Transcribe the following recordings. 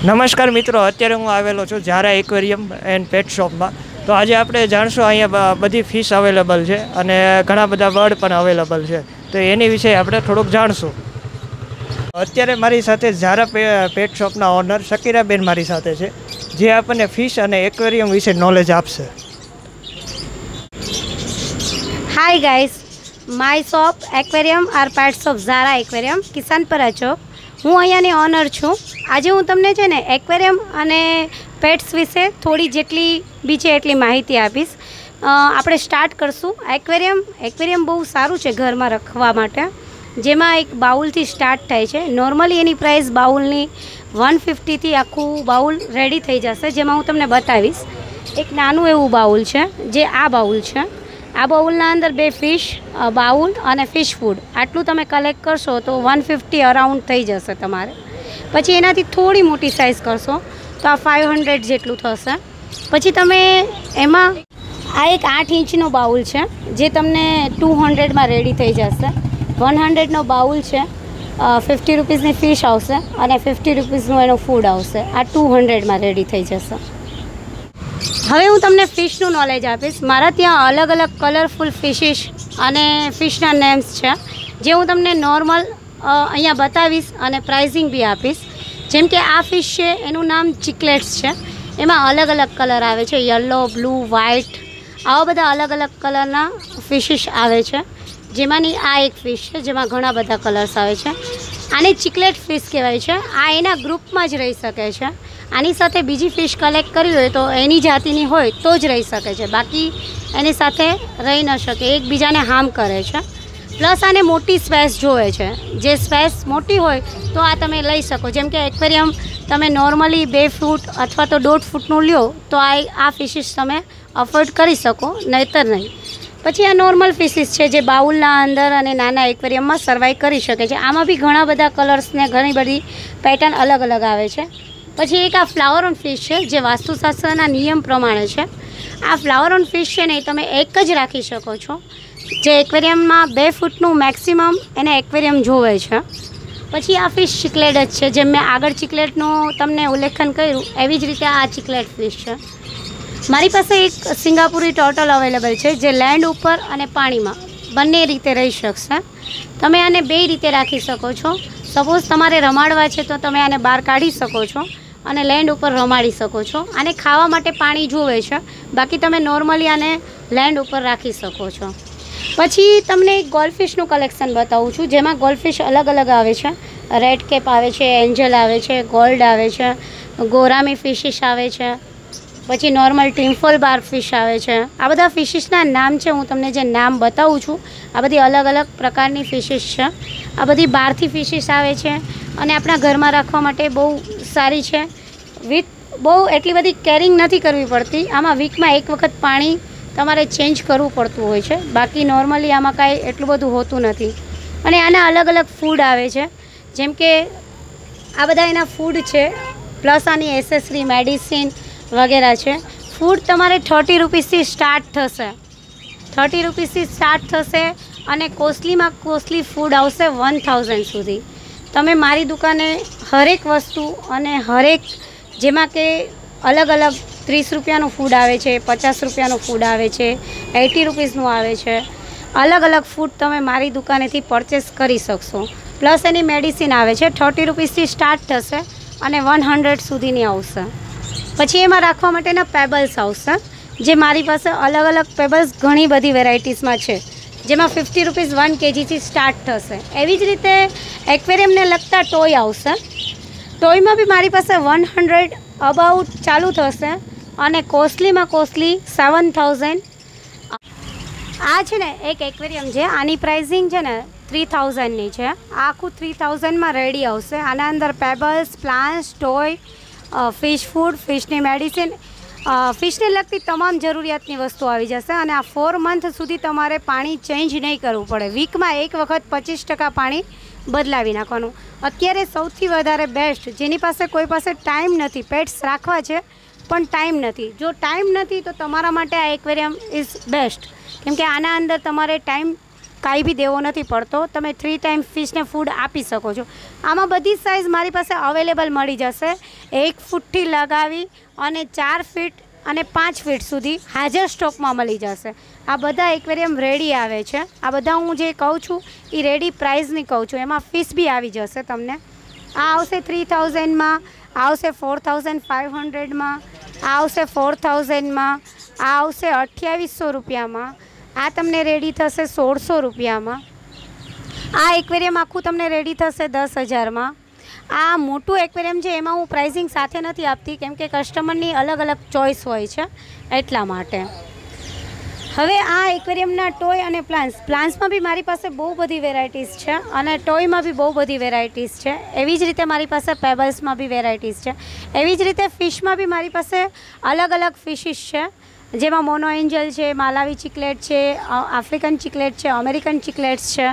નમસ્કાર મિત્રો, અત્યારે હું આવેલો છું ઝારા એક્વેરિયમ એન્ડ પેટ શોપમાં. તો આજે આપણે જાણશું અહીંયા બધી ફિશ અવેલેબલ છે અને ઘણા બધા બર્ડ પણ અવેલેબલ છે. તો એની વિશે આપણે થોડુંક જાણશું. અત્યારે મારી સાથે ઝારા પેટ શોપના ઓનર શકીરાબેન મારી સાથે છે, જે આપણને ફિશ અને એક્વેરિયમ વિશે નોલેજ આપશે. Hi guys, my shop aquarium are pets of Zara aquarium Kisanpara Chowk. હું અહીંયાની ઓનર છું. આજે હું તમને છે ને એક્વેરિયમ અને પેટ્સ વિશે થોડી જેટલી બી છે એટલી માહિતી આપીશ. આપણે સ્ટાર્ટ કરશું. એક્વેરિયમ બહુ સારું છે ઘરમાં રાખવા માટે, જેમાં એક બાઉલથી સ્ટાર્ટ થાય છે. નોર્મલી એની પ્રાઇસ બાઉલની 150થી આખું બાઉલ રેડી થઈ જશે, જેમાં હું તમને બતાવીશ. એક નાનું એવું બાઉલ છે, જે આ બાઉલ છે. આ બાઉલના અંદર 2 ફિશ, બાઉલ અને ફિશ ફૂડ આટલું તમે કલેક્ટ કરશો તો 150 અરાઉન્ડ થઈ જશે તમારે. પછી એનાથી થોડી મોટી સાઇઝ કરશો તો આ 500 જેટલું થશે. પછી તમે એમાં આ એક 8 ઇંચનો બાઉલ છે, જે તમને 200માં રેડી થઈ જશે. 100નો બાઉલ છે, 50 રૂપીસની ફિશ આવશે અને 50 રૂપીસનું એનું ફૂડ આવશે. આ 200માં રેડી થઈ જશે. હવે હું તમને ફિશનું નોલેજ આપીશ. મારા ત્યાં અલગ અલગ કલરફુલ ફિશિસ અને ફિશના નેમ્સ છે, જે હું તમને નોર્મલ અહીંયા બતાવીશ અને પ્રાઇઝિંગ બી આપીશ. જેમ કે આ ફિશ છે, એનું નામ ચિકલેટ્સ છે. એમાં અલગ અલગ કલર આવે છે, યલો, બ્લુ, વ્હાઇટ, આવા બધા અલગ અલગ કલરના ફિશિસ આવે છે. જેમાંની આ એક ફિશ છે, જેમાં ઘણા બધા કલર્સ આવે છે. આને ચિકલેટ ફિશ કહેવાય છે. આ એના ગ્રુપમાં જ રહી શકે છે. આની સાથે બીજી ફિશ કલેક્ટ કરવી હોય તો એની જાતિની હોય તો જ રહી શકે છે, બાકી એની સાથે રહી ન શકે, એકબીજાને હાર્મ કરે છે. પ્લસ આને મોટી સ્પેસ જોવે છે. જે સ્પેસ મોટી હોય તો આ તમે લઈ શકો. જેમ કે એક્વેરિયમ તમે નોર્મલી 2 ફૂટ અથવા તો 1.5 ફૂટનું લ્યો તો આ ફિશિસ તમે અફોર્ડ કરી શકો, નહીતર નહીં. પછી આ નોર્મલ ફિશિસ છે, જે બાઉલના અંદર અને નાના એક્વેરિયમમાં સર્વાઈવ કરી શકે છે. આમાં બી ઘણા બધા કલર્સને ઘણી બધી પેટર્ન અલગ અલગ આવે છે. પછી એક આ ફ્લાવર ઓન ફિશ છે, જે વાસ્તુશાસ્ત્રના નિયમ પ્રમાણે છે. આ ફ્લાવર ઓન ફિશ છે ને, તમે એક જ રાખી શકો છો. જે એક્વેરિયમમાં 2 ફૂટનું મેક્સિમમ એને એક્વેરિયમ જોવે છે. પછી આ ફિશ ચિકલેટ જ છે. જેમ મેં આગળ ચિકલેટનું તમને ઉલ્લેખન કર્યું, એવી જ રીતે આ ચિકલેટ ફિશ છે. મારી પાસે એક સિંગાપુરી ટોટલ અવેલેબલ છે, જે લેન્ડ ઉપર અને પાણીમાં બંને રીતે રહી શકશે. તમે આને 2 રીતે રાખી શકો છો. સપોઝ તમારે રમાડવા છે તો તમે આને બહાર કાઢી શકો છો અને લેન્ડ ઉપર રમાડી શકો છો. આને ખાવા માટે પાણી જોવે છે, બાકી તમે નોર્મલી આને લેન્ડ ઉપર રાખી શકો છો. પછી તમને એક ગોલ્ડફિશનું કલેક્શન બતાવું છું, જેમાં ગોલ્ડફિશ અલગ અલગ આવે છે. રેડ કેપ આવે છે, એન્જલ આવે છે, ગોલ્ડ આવે છે, ગોરામી ફિશિસ આવે છે, પછી નોર્મલ ટિમ્ફલ બાર ફિશ આવે છે. આ બધા ફિશિસના નામ છે, હું તમને જે નામ બતાવું છું. આ બધી અલગ અલગ પ્રકારની ફિશિસ છે. આ બધી બહારથી ફિશિસ આવે છે અને આપણા ઘરમાં રાખવા માટે બહુ સારી છે. બહુ એટલી બધી કેરિંગ નથી કરવી પડતી. આમાં વીકમાં એક વખત પાણી તમારે ચેન્જ કરવું પડતું હોય છે, બાકી નોર્મલી આમાં કાંઈ એટલું બધું હોતું નથી. અને આના અલગ અલગ ફૂડ આવે છે, જેમ કે આ બધા એના ફૂડ છે, પ્લસ આની એસેસરી, મેડિસિન વગેરે છે. ફૂડ તમારે 30 રૂપીસથી સ્ટાર્ટ થશે. 30 રૂપીસથી સ્ટાર્ટ થશે અને કોસ્ટલીમાં કોસ્ટલી ફૂડ આવશે 1000 સુધી. તમે મારી દુકાને હરેક વસ્તુ અને હરેક, જેમાં કે અલગ અલગ 30 રૂપિયાનું ફૂડ આવે છે, 50 રૂપિયાનું ફૂડ આવે છે, 80 રૂપીસનું આવે છે. અલગ અલગ ફૂડ તમે મારી દુકાનેથી પરચેસ કરી શકશો. પ્લસ એની મેડિસિન આવે છે. 30 રૂપીસથી સ્ટાર્ટ થશે અને 100 સુધીની આવશે. પછી એમાં રાખવા માટેના પેબલ્સ આવશે, જે મારી પાસે અલગ અલગ પેબલ્સ ઘણી બધી વેરાયટીઝમાં છે, જેમાં 50 રૂપીસ 1 kgથી સ્ટાર્ટ થશે. એવી જ રીતે એક્વેરિયમને લગતા ટોય આવશે. ટોયમાં બી મારી પાસે 100 અબાઉટ ચાલુ થશે અને કોસ્ટલીમાં કોસ્ટલી 7000. આ છે ને એક એક્વેરિયમ છે, આની પ્રાઇઝિંગ છે ને 3000ની છે. આ આખું 3000માં રેડી આવશે. આના અંદર pebbles, plants, toy, fish food, ફિશની મેડિસિન, ફિશને લગતી તમામ જરૂરિયાતની વસ્તુ આવી જશે. અને આ 4 મંથ સુધી તમારે પાણી ચેન્જ નહીં કરવું પડે. વીકમાં એક વખત 25% પાણી બદલાવી નાખવાનું. અત્યારે સૌથી વધારે બેસ્ટ, જેની પાસે કોઈ પાસે ટાઈમ નથી, પેટ્સ રાખવા છે પણ ટાઈમ નથી, જો ટાઈમ નથી તો તમારા માટે આ એક્વેરિયમ ઇઝ બેસ્ટ. કેમ કે આના અંદર તમારે ટાઈમ કાંઈ બી દેવો નથી પડતો. તમે 3 ટાઈમ ફિશને ફૂડ આપી શકો છો. આમાં બધી સાઇઝ મારી પાસે અવેલેબલ મળી જશે. 1 ફૂટથી લગાવી અને 4 ફીટ અને 5 ફીટ સુધી હાજર સ્ટોકમાં મળી જશે. આ બધા એક્વેરિયમ રેડી આવે છે. આ બધા હું જે કહું છું એ રેડી પ્રાઇઝની કહું છું. એમાં ફિશ બી આવી જશે તમને. આ આવશે 3000માં, આ આવશે 4500માં, આ આવશે 4000માં, આ આવશે 2800 રૂપિયામાં, આ તમને રેડી થશે 1600 રૂપિયામાં, આ એક્વેરિયમ આખું તમને રેડી થશે 10,000માં. આ મોટું એક્વેરિયમ છે એમાં હું પ્રાઇઝિંગ સાથે નથી આપતી કેમ કે કસ્ટમરની અલગ અલગ ચોઇસ હોય છે એટલા માટે. હવે આ એક્વેરિયમના ટોય અને પ્લાન્ટ્સમાં બી મારી પાસે બહુ બધી વેરાયટીઝ છે અને ટોયમાં બી બહુ બધી વેરાયટીઝ છે. એવી જ રીતે મારી પાસે પેબલ્સમાં બી વેરાયટીઝ છે. એવી જ રીતે ફિશમાં બી મારી પાસે અલગ અલગ ફિશિસ છે જેમાં મોનો એન્જલ છે, માલાવી ચિકલેટ છે, આફ્રિકન ચિકલેટ છે, અમેરિકન ચિકલેટ્સ છે,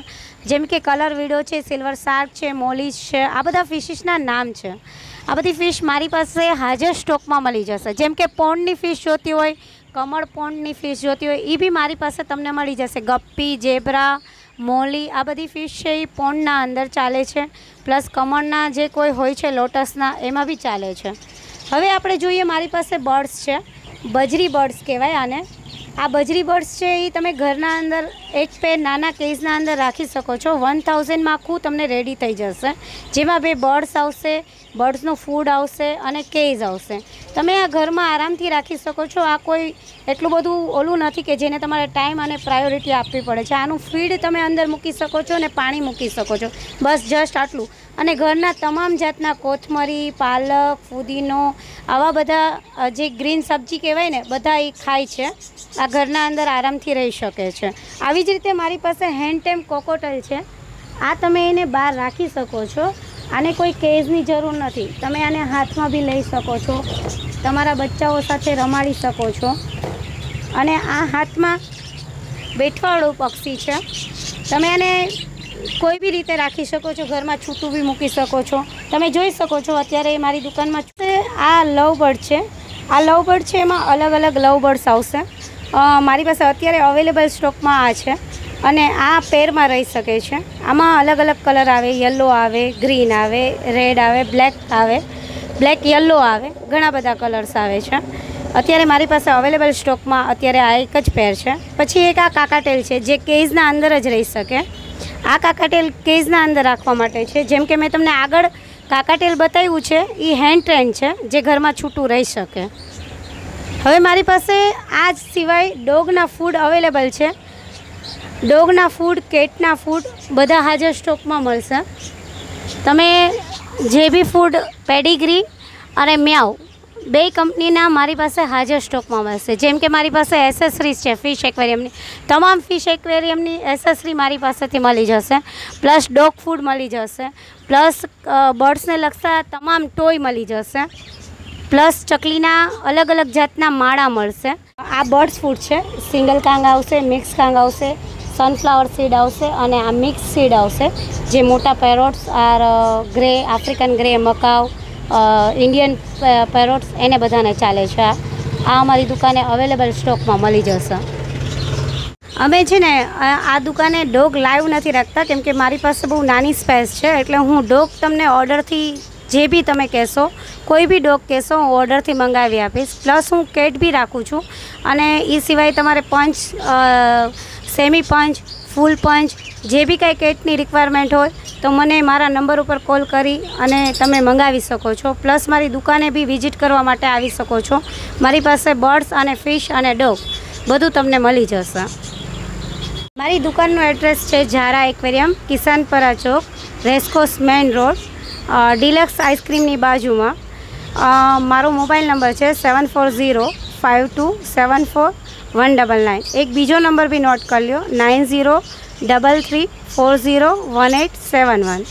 જેમ કે કલર વિડો છે, સિલ્વર શાર્ક છે, મોલીસ છે. આ બધા ફિશિસના નામ છે. આ બધી ફિશ મારી પાસે હાજર સ્ટોકમાં મળી જશે. જેમ કે પોન્ડની ફિશ જોતી હોય, કમળ પોન્ડની ફિશ જોતી હોય, એ બી મારી પાસે તમને મળી જશે. ગપ્પી, ઝેબ્રા, મોલી આ બધી ફિશ છે એ પોન્ડના અંદર ચાલે છે. પ્લસ કમળના જે કોઈ હોય છે લોટસના એમાં બી ચાલે છે. હવે આપણે જોઈએ મારી પાસે બર્ડ્સ છે. બજરી બર્ડ્સ કહેવાય આને. આ બજરી બર્ડ્સ છે એ તમે ઘરના અંદર એક પેર નાના કેજના અંદર રાખી શકો છો. 1000માં આખું તમને રેડી થઈ જશે. જેમાં 2 બર્ડ્સ આવશે, બર્ડ્સનું ફૂડ આવશે અને કેજ આવશે. તમે આ ઘરમાં આરામથી રાખી શકો છો. આ કોઈ એટલું બધું ઓલું નથી કે જેને તમારે ટાઈમ અને પ્રાયોરિટી આપવી પડે છે. આનું ફીડ તમે અંદર મૂકી શકો છો અને પાણી મૂકી શકો છો. બસ જસ્ટ આટલું. અને ઘરના તમામ જાતના કોથમરી, પાલક, ફુદીનો આવા બધા જે ગ્રીન સબ્જી કહેવાય ને બધા એ ખાય છે. આ ઘરના અંદર આરામથી રહી શકે છે. આવી જ રીતે મારી પાસે હેન્ડટેમ કોકોટલ છે. આ તમે એને બહાર રાખી શકો છો. આને કોઈ કેજની જરૂર નથી. તમે આને હાથમાં બી લઈ શકો છો, તમારા બચ્ચાઓ સાથે રમાડી શકો છો. અને આ હાથમાં બેઠવાળું પક્ષી છે. તમે આને કોઈ બી રીતે રાખી શકો છો. ઘરમાં છૂટું બી મૂકી શકો છો. તમે જોઈ શકો છો અત્યારે મારી દુકાનમાં આ લવબર્ડ છે. આ લવબર્ડ છે એમાં અલગ અલગ લવબર્ડ્સ આવશે. મારી પાસે અત્યારે અવેલેબલ સ્ટોકમાં આ છે અને આ પેરમાં રહી શકે છે. આમાં અલગ અલગ કલર આવે. યલો આવે, ગ્રીન આવે, રેડ આવે, બ્લેક આવે, બ્લેક યલો આવે, ઘણા બધા કલર્સ આવે છે. અત્યારે મારી પાસે અવેલેબલ સ્ટોકમાં અત્યારે આ એક જ પેર છે. પછી એક આ કાકાટેલ છે જે કેજના અંદર જ રહી શકે. આ કાકાટેલ કેજના અંદર રાખવા માટે છે. જેમ કે મેં તમને આગળ કાકાટેલ બતાવ્યું છે એ હેન્ડ ટ્રેન છે જે ઘરમાં છૂટું રહી શકે. હવે મારી પાસે આ જ સિવાય ડોગના ફૂડ અવેલેબલ છે. ડોગના ફૂડ, કેટના ફૂડ બધા હાજર સ્ટોકમાં મળશે. તમે જે બી ફૂડ પેડિગ્રી અને મ્યાઉ 2 કંપનીના મારી પાસે હાજર સ્ટોકમાં મળશે. જેમ કે મારી પાસે એસેસરીઝ છે ફિશ એક્વેરિયમની. તમામ ફિશ એક્વેરિયમની એસેસરી મારી પાસેથી મળી જશે. પ્લસ ડોગ ફૂડ મળી જશે. પ્લસ બર્ડ્સને લગતા તમામ ટોય મળી જશે. પ્લસ ચકલીના અલગ અલગ જાતના માળા મળશે. આ બર્ડ્સ ફૂડ છે. સિંગલ કાંગ આવશે, મિક્સ કાંગ આવશે, સનફ્લાવર સીડ આવશે અને આ મિક્સ સીડ આવશે. જે મોટા parrots are grey, African grey, macaw, Indian parrots એને બધાને ચાલે છે. આ અમારી દુકાને અવેલેબલ સ્ટોકમાં મળી જશે. અમે છે ને આ દુકાને ડોગ લાઈવ નથી રાખતા કેમ કે મારી પાસે બહુ નાની સ્પેસ છે. એટલે હું ડોગ તમને ઓર્ડરથી જે બી તમે કહેશો, કોઈ બી ડોગ કહેશો હું ઓર્ડરથી મંગાવી આપીશ. પ્લસ હું કેટ બી રાખું છું. અને એ સિવાય તમારે પંચ, સેમી પંચ, ફૂલ પંચ જે બી કાંઈ કેટની રિક્વાયરમેન્ટ હોય તો મને મારા નંબર ઉપર કોલ કરી અને તમે મંગાવી શકો છો. પ્લસ મારી દુકાને બી વિઝિટ કરવા માટે આવી શકો છો. મારી પાસે બર્ડ્સ અને ફિશ અને ડોગ બધું તમને મળી જશે. મારી દુકાનનું એડ્રેસ છે ઝારા એક્વેરિયમ, કિસાનપરા ચોક, રેસકોર્સ મેઇન રોડ, ડિલક્સ આઈસ્ક્રીમની બાજુમાં. મારો મોબાઈલ નંબર છે 7405274199. એક બીજો નંબર બી નોટ કરી લો 9033401871.